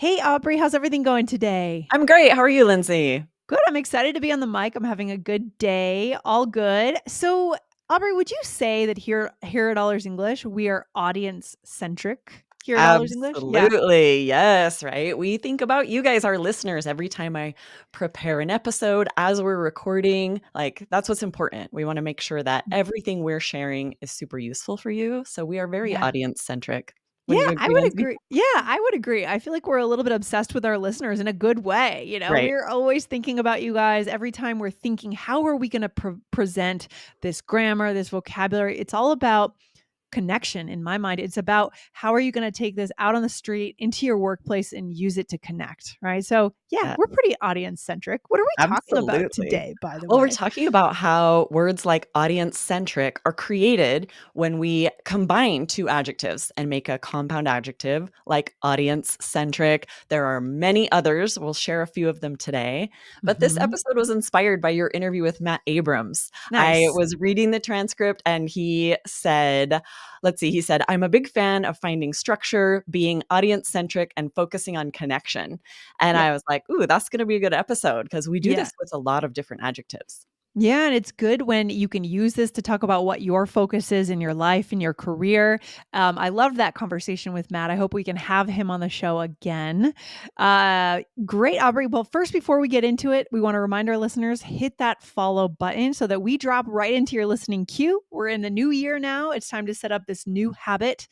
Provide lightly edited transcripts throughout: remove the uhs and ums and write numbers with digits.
Hey, Aubrey, how's everything going today? I'm great. How are you, Lindsay? Good. I'm excited to be on the mic. I'm having a good day. All good. So, Aubrey, would you say that here at Dollars English, we are audience centric here at Dollars English? Yeah. Absolutely. Yes, right. We think about you guys, our listeners, every time I prepare an episode as we're recording. Like, that's what's important. We want to make sure that everything we're sharing is super useful for you. So we are very Yeah. audience centric. Yeah, Wouldn't you I agree, would Lindsay? agree. Yeah, I would agree. I feel like we're a little bit obsessed with our listeners in a good way. Right. We're always thinking about you guys. Every time we're thinking, how are we going to present this grammar, this vocabulary? It's all about connection in my mind. It's about how are you going to take this out on the street into your workplace and use it to connect, right? So, yeah, Yeah. we're pretty audience centric. What are we talking about Absolutely. today, by the Well, we're way? talking about how words like audience centric are created when we combine two adjectives and make a compound adjective like audience centric. There are many others. We'll share a few of them today. But this Mhm. episode was inspired by your interview with Matt Abrams. I Nice. was reading the transcript and he said, let's see, he said, I'm a big fan of finding structure, being audience centric, and focusing on connection. And Yeah. I was like, ooh, that's going to be a good episode because we do Yeah. this with a lot of different adjectives. Yeah, and it's good when you can use this to talk about what your focus is in your life, in your career. I loved that conversation with Matt. I hope we can have him on the show again. Great, Aubrey. Well, first, before we get into it, we want to remind our listeners hit that follow button so that we drop right into your listening queue. We're in the new year now. It's time to set up this new habit.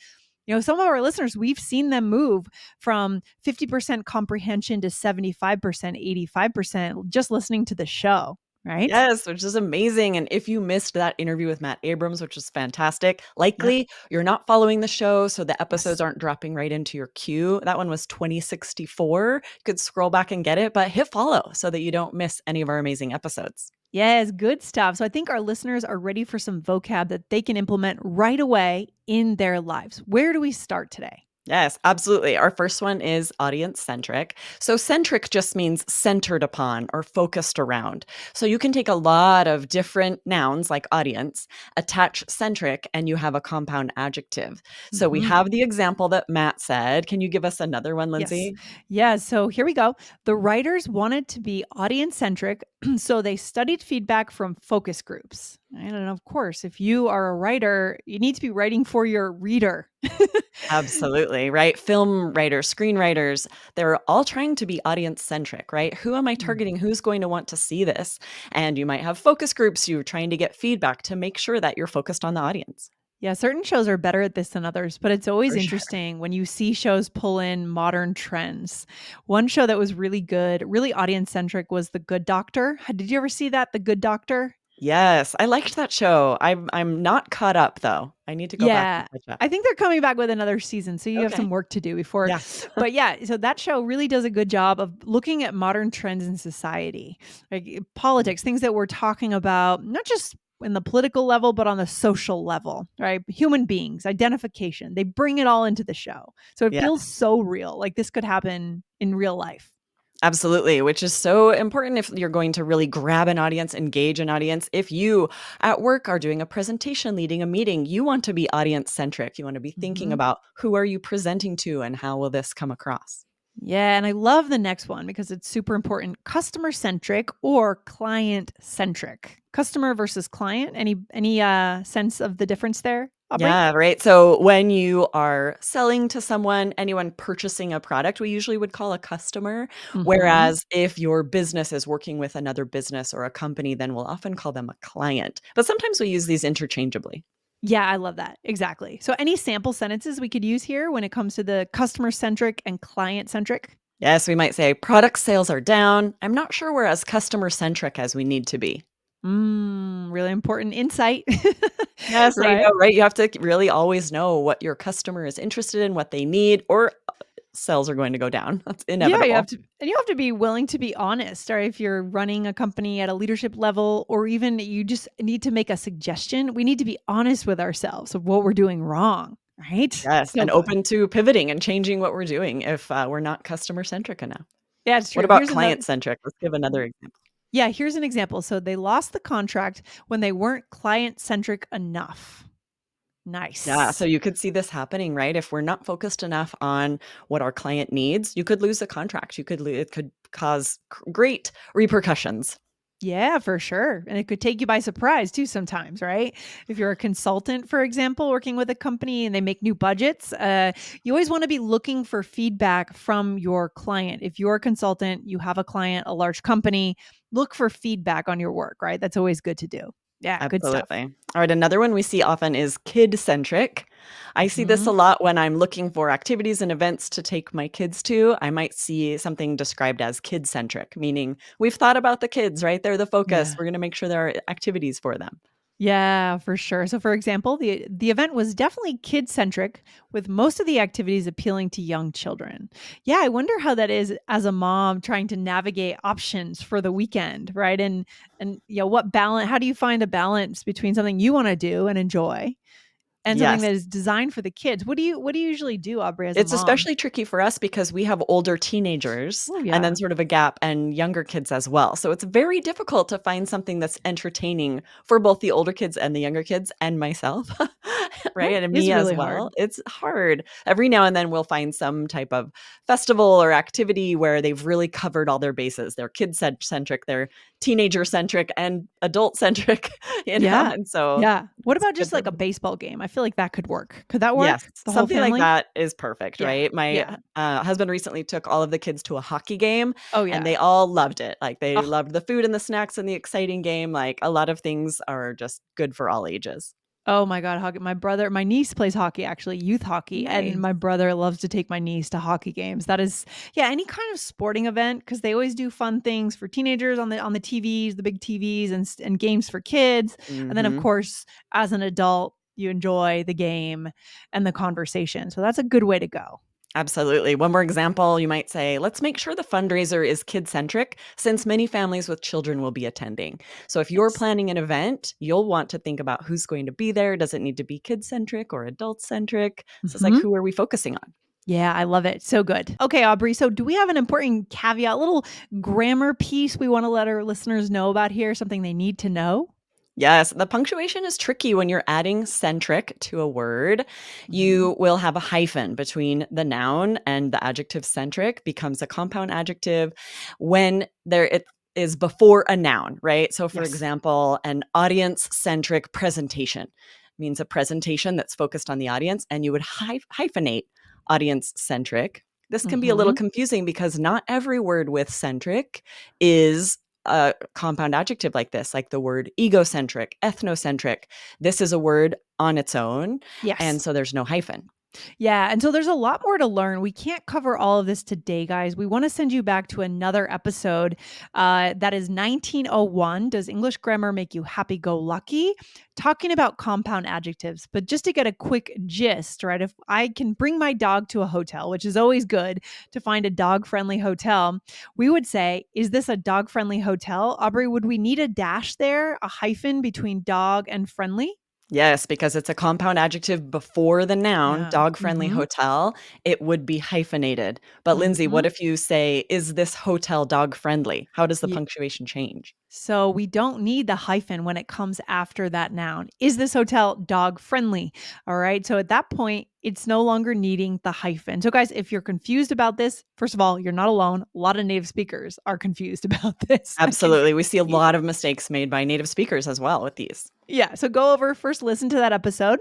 Some of our listeners, we've seen them move from 50% comprehension to 75%, 85% just listening to the show, right? Yes, which is amazing. And if you missed that interview with Matt Abrams, which was fantastic, Yep. likely you're not following the show, so the episodes Yes. aren't dropping right into your queue. That one was 2064. You could scroll back and get it, but hit follow so that you don't miss any of our amazing episodes. Yes, good stuff. So I think our listeners are ready for some vocab that they can implement right away in their lives. Where do we start today? Yes, absolutely. Our first one is audience centric. So, centric just means centered upon or focused around. So, you can take a lot of different nouns like audience, attach centric, and you have a compound adjective. So, we Mhm. have the example that Matt said. Can you give us another one, Yes. Lindsay? Yeah. So here we go. The writers wanted to be audience centric, so they studied feedback from focus groups. And of course, if you are a writer, you need to be writing for your reader. Absolutely, right? Film writers, screenwriters, they're all trying to be audience centric, right? Who am I Mm. targeting? Who's going to want to see this? And you might have focus groups. You're trying to get feedback to make sure that you're focused on the audience. Yeah, certain shows are better at this than others, but it's always For sure. interesting when you see shows pull in modern trends. One show that was really good, really audience centric was The Good Doctor. Did you ever see that? The Good Doctor? Yes, I liked that show. I'm not caught up though. I need to go back and Yeah. catch up. I think they're coming back with another season, so you have Okay. some work to do before. Yeah. But yeah, so that show really does a good job of looking at modern trends in society, like politics, things that we're talking about, not just in the political level, but on the social level, right? Human beings, identification. They bring it all into the show. So it Yeah. feels so real. Like this could happen in real life. Absolutely, which is so important if you're going to really grab an audience, engage an audience. If you at work are doing a presentation, leading a meeting, you want to be audience centric. You want to be thinking Mhm. about who are you presenting to and how will this come across? Yeah, and I love the next one because it's super important. Customer centric or client centric. Customer versus client. Any sense of the difference there, Aubrey? Yeah, right. So when you are selling to someone, anyone purchasing a product, we usually would call a customer. Mhm. Whereas if your business is working with another business or a company, then we'll often call them a client. But sometimes we use these interchangeably. Yeah, I love that. Exactly. So any sample sentences we could use here when it comes to the customer centric and client centric? Yes, we might say product sales are down. I'm not sure we're as customer centric as we need to be. Really important insight. Yes, I Right? know, right? You have to really always know what your customer is interested in, what they need, or sales are going to go down. That's Yeah, you have inevitable. to and you have to be willing to be honest, or if you're running a company at a leadership level or even you just need to make a suggestion, we need to be honest with ourselves of what we're doing wrong, right? Yes, So and good. open to pivoting and changing what we're doing if we're not customer centric enough. Yeah, it's What true. about Here's client another centric? Let's give another example. Yeah, here's an example. So they lost the contract when they weren't client centric enough. Yeah, so Nice. you could see this happening, right? If we're not focused enough on what our client needs, you could lose a contract. It could cause great repercussions. Yeah, for sure. And it could take you by surprise too sometimes, right? If you're a consultant, for example, working with a company and they make new budgets, you always want to be looking for feedback from your client. If you're a consultant, you have a client, a large company, look for feedback on your work, right? That's always good to do. Yeah, good stuff. Absolutely. All right, another one we see often is kid-centric. I see this Hmm. a lot when I'm looking for activities and events to take my kids to. I might see something described as kid-centric, meaning we've thought about the kids, right? They're the focus. Yeah. We're going to make sure there are activities for them. Yeah, for sure. So for example, the event was definitely kid-centric with most of the activities appealing to young children. Yeah, I wonder how that is as a mom trying to navigate options for the weekend, right? And what balance how do you find a balance between something you want to do and enjoy and something Yes. that is designed for the kids? What do you usually do, Aubrey, as a It's mom? especially tricky for us because we have older teenagers Oh and then yeah. sort of a gap and younger kids as well. So it's very difficult to find something that's entertaining for both the older kids and the younger kids and myself, right? That And is me as really well. hard. It's hard. Every now and then we'll find some type of festival or activity where they've really covered all their bases. They're kid centric, they're teenager centric and adult centric, Yeah. and so Yeah. What it's about good just for like a everybody. baseball game? I feel like that could work. Could that Yes, work? The whole something like family? that is perfect, Yeah. right? My, Yeah. husband recently took all of the kids to a hockey game, Oh, and yeah. they all loved it. Like, they Oh, loved the food and the snacks and the exciting game, like, a lot of things are just good for all ages. oh my god, hockey. My niece plays hockey actually, youth hockey, and Nice. my brother loves to take my niece to hockey games. That is yeah, any kind of sporting event because they always do fun things for teenagers on the TVs, the big TVs, and games for kids. And then, of Mhm. course, as an adult, you enjoy the game and the conversation. So that's a good way to go. Absolutely. One more example, you might say, let's make sure the fundraiser is kid centric since many families with children will be attending. So if you're Yes. planning an event, you'll want to think about who's going to be there. Does it need to be kid centric or adult centric? So it's like, Mhm. who are we focusing on? Yeah, I love it. So good. Okay, Aubrey. So, do we have an important caveat, little grammar piece we want to let our listeners know about here? Something they need to know? Yes, the punctuation is tricky when you're adding centric to a word. Mhm. You will have a hyphen between the noun and the adjective centric becomes a compound adjective when there it is before a noun, right? So for Yes. example, an audience centric presentation means a presentation that's focused on the audience and you would hyphenate audience centric. This can be a little Mhm. confusing because not every word with centric is a compound adjective like this, like the word egocentric, ethnocentric. This is a word on its own, and Yes. so there's no hyphen. Yeah, and so there's a lot more to learn. We can't cover all of this today, guys. We want to send you back to another episode that is 1901. Does English grammar make you happy go lucky? Talking about compound adjectives. But just to get a quick gist, right? If I can bring my dog to a hotel, which is always good to find a dog friendly hotel, we would say, is this a dog friendly hotel? Aubrey, would we need a dash there, a hyphen between dog and friendly? Yes, because it's a compound adjective before the noun, Yeah. dog-friendly Mm-hmm. hotel, it would be hyphenated. But Lindsay, Mm-hmm. what if you say, "Is this hotel dog-friendly?" How does the Yeah. punctuation change? So we don't need the hyphen when it comes after that noun. Is this hotel dog friendly? All right. So at that point, it's no longer needing the hyphen. So, guys, if you're confused about this, first of all, you're not alone. A lot of native speakers are confused about this. I can Absolutely, we see a guarantee. lot of mistakes made by native speakers as well with these. Yeah. So go over first, listen to that episode.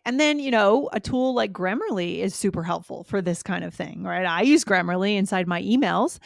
And then, a tool like Grammarly is super helpful for this kind of thing, right? I use Grammarly inside my emails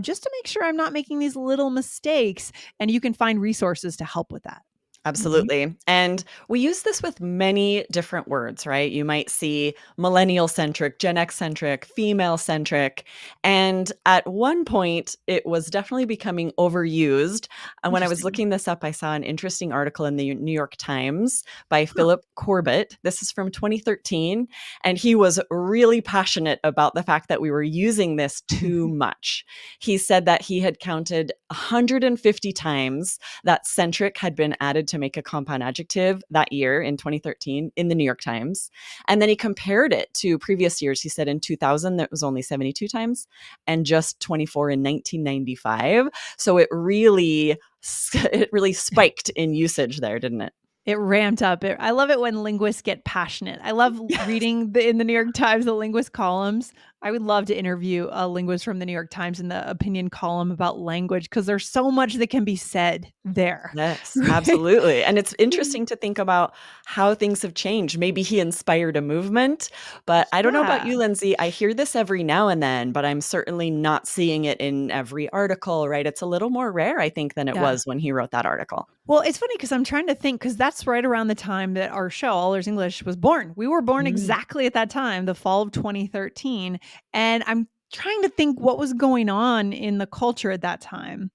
just to make sure I'm not making these little mistakes. And you can find resources to help with that. Mhm. Absolutely. And we use this with many different words, right? You might see millennial centric, Gen X centric, female centric. And at one point, it was definitely becoming overused. And when I was Interesting. looking this up, I saw an interesting article in the New York Times by Huh. Philip Corbett. This is from 2013. And he was really passionate about the fact that we were using this too much. He said that he had counted 150 times that centric had been added to make a compound adjective that year in 2013 in the New York Times. And then he compared it to previous years. He said in 2000, that was only 72 times and just 24 in 1995. So it really spiked in usage there, didn't it? It ramped up. I love it when linguists get passionate. I love Yes. reading in the New York Times, the linguist columns. I would love to interview a linguist from the New York Times in the opinion column about language because there's so much that can be said there, Yes, right? absolutely, and it's interesting to think about how things have changed. Maybe he inspired a movement, but I don't know about Yeah, you, Lindsay. I hear this every now and then, but I'm certainly not seeing it in every article, right? It's a little more rare, I think, than it yeah. was when he wrote that article. Well, it's funny because 'cause I'm trying to think because that's right around the time that our show, All Ears English, was born. We were born Mm, exactly at that time, the fall of 2013, and I'm trying to think what was going on in the culture at that time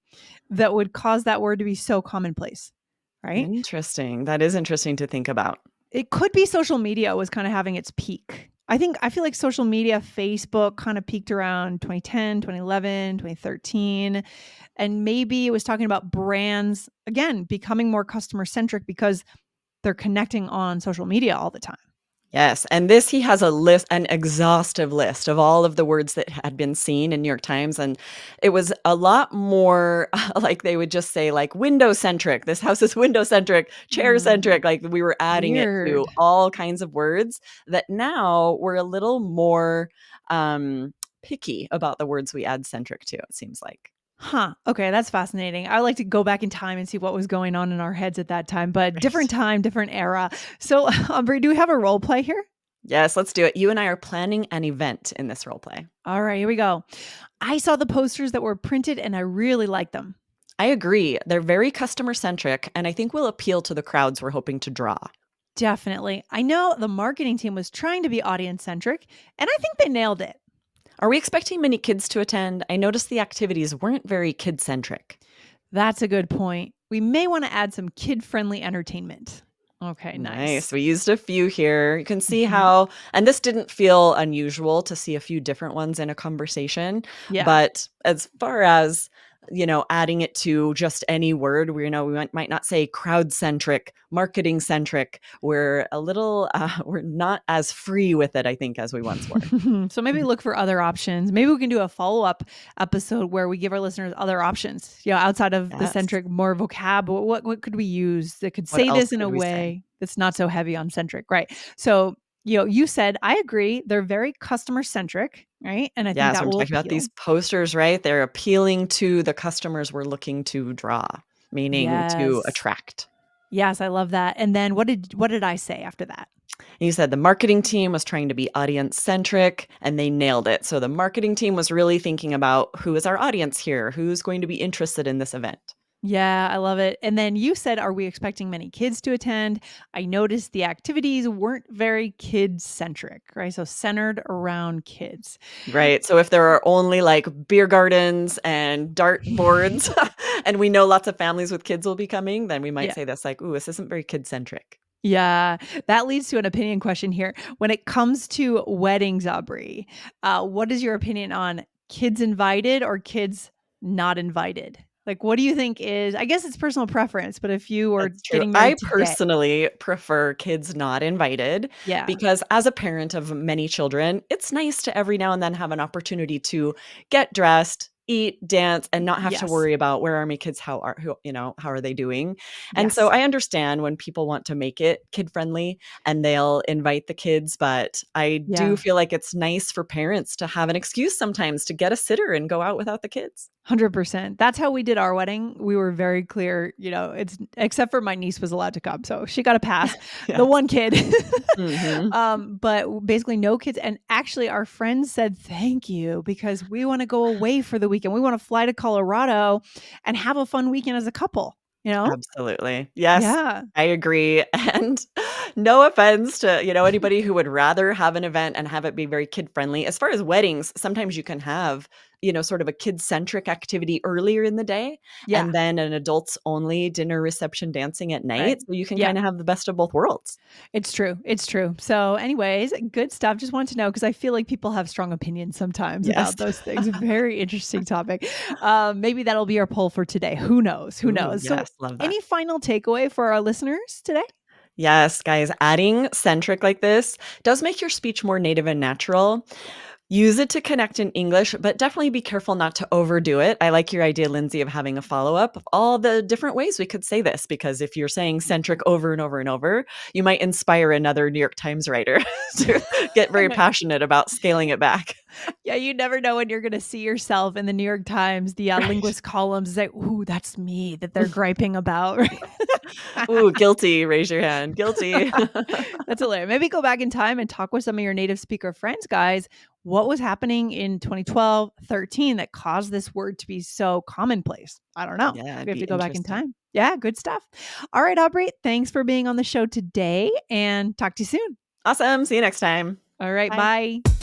that would cause that word to be so commonplace, right? interesting. That is interesting to think about. It could be social media was kinda having its peak. I feel like social media, Facebook kinda peaked around 2010, 2011, 2013, and maybe it was talking about brands, again, becoming more customer centric because they're connecting on social media all the time. Yes, and this he has a list an exhaustive list of all of the words that had been seen in New York Times, and it was a lot more like they would just say, like, window-centric, "This house is window-centric, Mm, chair-centric," like, we were adding it to weird. all kinds of words that now we're a little more, um, picky about the words we add "centric" to, it seems like. Huh, okay, that's fascinating. I like to go back in time and see what was going on in our heads at that time, but different Right. time, different era. So, Aubrey, do we have a role play here? Yes, let's do it. You and I are planning an event in this role play. All right, here we go. I saw the posters that were printed and I really like them. I agree. They're very customer centric, and I think will appeal to the crowds we're hoping to draw. Definitely. I know the marketing team was trying to be audience centric, and I think they nailed it. Are we expecting many kids to attend? I noticed the activities weren't very kid centric. That's a good point. We may want to add some kid friendly entertainment. Okay, Nice. nice. We used a few here. You can see Mhm. how, and this didn't feel unusual to see a few different ones in a conversation. Yeah. But as far as, adding it to just any word, we might not say crowd centric, marketing centric. We're a little, we're not as free with it, I think, as we once were. So maybe look for other options. Maybe we can do a follow up episode where we give our listeners other options, outside of the Yes. centric, more vocab. What could we use that could What say else this in a could we say? way that's not so heavy on centric, right? So, you said, I agree, they're very customer centric, right? And I think Yes, that I'm will talking about appeal. these posters, right? They're appealing to the customers we're looking to draw, meaning to Yes. attract. Yes, I love that. And then what did I say after that? And you said the marketing team was trying to be audience centric and they nailed it. So the marketing team was really thinking about who is our audience here? Who's going to be interested in this event? Yeah, I love it. And then you said, are we expecting many kids to attend? I noticed the activities weren't very kid centric, right? So centered around kids. Right. So if there are only like beer gardens and dart boards and we know lots of families with kids will be coming, then we might Yeah. say this like, ooh, this isn't very kid centric. Yeah. That leads to an opinion question here. When it comes to weddings, Aubrey, what is your opinion on kids invited or kids not invited? Like, what do you think I guess it's personal preference, but if you were That's true. getting I married today, personally prefer kids not invited yeah. because as a parent of many children, it's nice to every now and then have an opportunity to get dressed, eat, dance, and not have to Yes. worry about where are my kids, how are they doing? And so Yes. I understand when people want to make it kid friendly and they'll invite the kids, but I do Yeah. feel like it's nice for parents to have an excuse sometimes to get a sitter and go out without the kids. 100%. That's how we did our wedding. We were very clear, it's except for my niece was allowed to come, so she got a pass. The Yes. one kid. Mhm. But basically no kids, and actually our friends said, "Thank you," because we wanna go away for the weekend. We wanna fly to Colorado and have a fun weekend as a couple, you know? Absolutely. Yes, Yeah. I agree, and no offense to, anybody who would rather have an event and have it be very kid-friendly. As far as weddings, sometimes you can have, sort of a kid-centric activity earlier in the day, Yeah, and then an adults-only dinner, reception, dancing at right. night, so you can Yeah. kinda have the best of both worlds. It's true, it's true. So, anyways, good stuff. Just wanted to know because I feel like people have strong opinions sometimes Yes. about those things. Very interesting topic. Maybe that'll be our poll for today. Who knows? Who Ooh, knows? So, yes, love that. any final takeaway for our listeners today? Yes, guys, adding centric like this does make your speech more native and natural. Use it to connect in English, but definitely be careful not to overdo it. I like your idea, Lindsay, of having a follow-up of all the different ways we could say this, because if you're saying centric over and over and over, you might inspire another New York Times writer to get I very know. passionate about scaling it back. Yeah, you never know when you're gonna see yourself in the New York Times, the, Right. linguist columns, say, "Ooh, that's me that they're griping about," right? Ooh, guilty, raise your hand, guilty. That's hilarious. Maybe go back in time and talk with some of your native speaker friends, guys. What was happening in 2012, 13 that caused this word to be so commonplace? I don't know. Yeah, it'd We have be to go back in interesting. time. Yeah, good stuff. All right, Aubrey, thanks for being on the show today and talk to you soon. Awesome, see you next time. All right, Bye. bye.